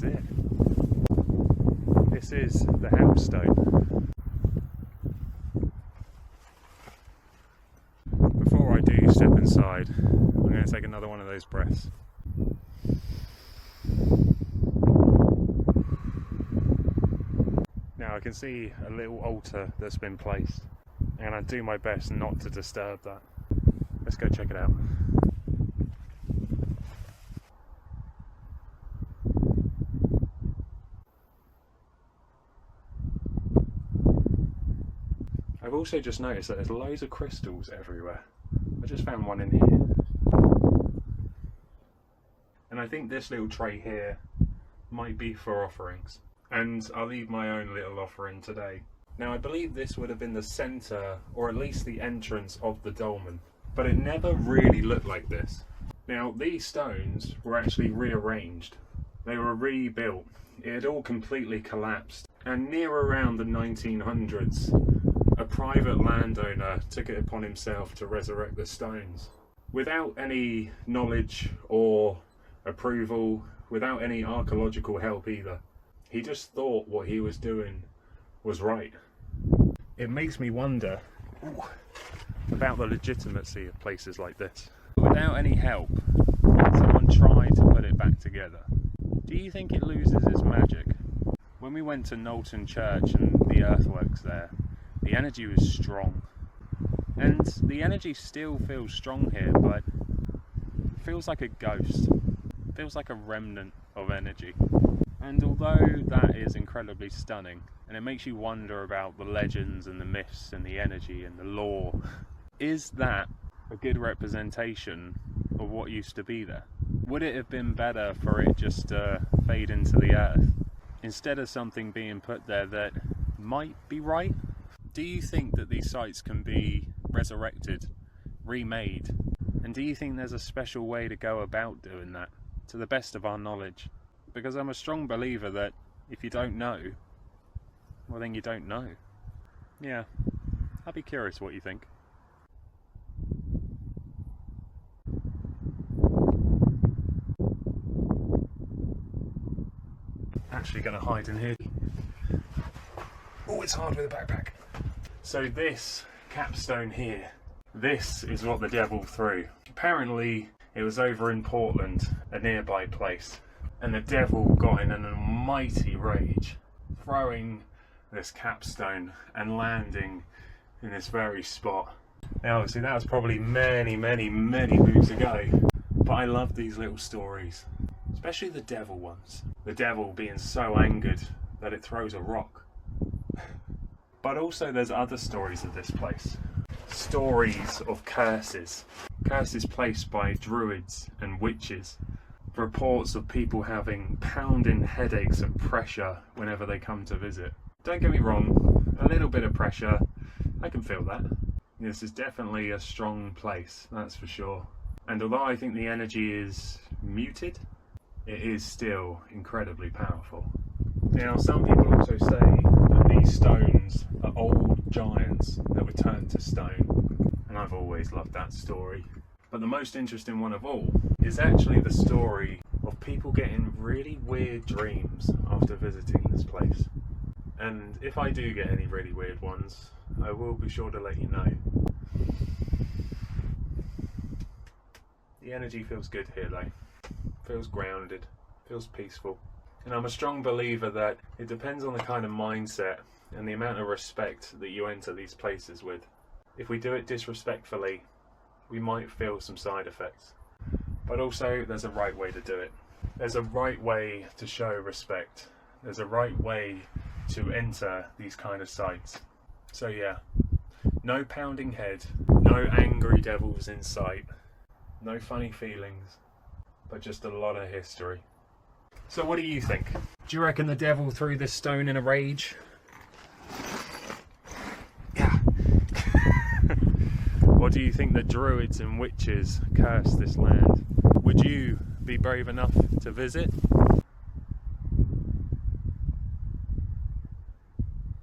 it. This is the Helpstone. Before I do step inside, I'm going to take another one of those breaths. Now I can see a little altar that's been placed, and I do my best not to disturb that. Let's go check it out. I've also just noticed that there's loads of crystals everywhere. I just found one in here. And I think this little tray here might be for offerings. And I'll leave my own little offering today. Now I believe this would have been the centre, or at least the entrance of the dolmen. But it never really looked like this. Now these stones were actually rearranged. They were rebuilt. It had all completely collapsed. And near around the 1900s, a private landowner took it upon himself to resurrect the stones. Without any knowledge or approval, without any archaeological help either. He just thought what he was doing was right. It makes me wonder about the legitimacy of places like this. Without any help, someone tried to put it back together. Do you think it loses its magic? When we went to Knowlton Church and the earthworks there, the energy was strong. And the energy still feels strong here, but it feels like a ghost. It feels like a remnant of energy. And although that is incredibly stunning, and it makes you wonder about the legends and the myths and the energy and the lore, is that a good representation of what used to be there? Would it have been better for it just to fade into the earth, instead of something being put there that might be right? Do you think that these sites can be resurrected, remade? And do you think there's a special way to go about doing that, to the best of our knowledge? Because I'm a strong believer that if you don't know, well then you don't know. Yeah, I'd be curious what you think. Actually going to hide in here. Oh, it's hard with a backpack. So this capstone here, this is what the devil threw. Apparently it was over in Portland, a nearby place. And the devil got in an almighty rage, throwing this capstone and landing in this very spot. Now obviously that was probably many moons ago, but I love these little stories, especially the devil ones. The devil being so angered that it throws a rock. But also there's other stories of this place. Stories of curses. Curses placed by druids and witches. Reports of people having pounding headaches and pressure whenever they come to visit. Don't get me wrong, a little bit of pressure, I can feel that. This is definitely a strong place, that's for sure. And although I think the energy is muted, it is still incredibly powerful. Now some people also say that these stones are old giants that were turned to stone. And I've always loved that story. But the most interesting one of all is actually the story of people getting really weird dreams after visiting this place. And if I do get any really weird ones, I will be sure to let you know. The energy feels good here though. Feels grounded, feels peaceful. And I'm a strong believer that it depends on the kind of mindset and the amount of respect that you enter these places with. If we do it disrespectfully, we might feel some side effects. But also there's a right way to do it. There's a right way to show respect. There's a right way to enter these kind of sites. So yeah, no pounding head, no angry devils in sight, no funny feelings, but just a lot of history. So what do you think? Do you reckon the devil threw this stone in a rage? Yeah. Or do you think the druids and witches cursed this land? Would you be brave enough to visit?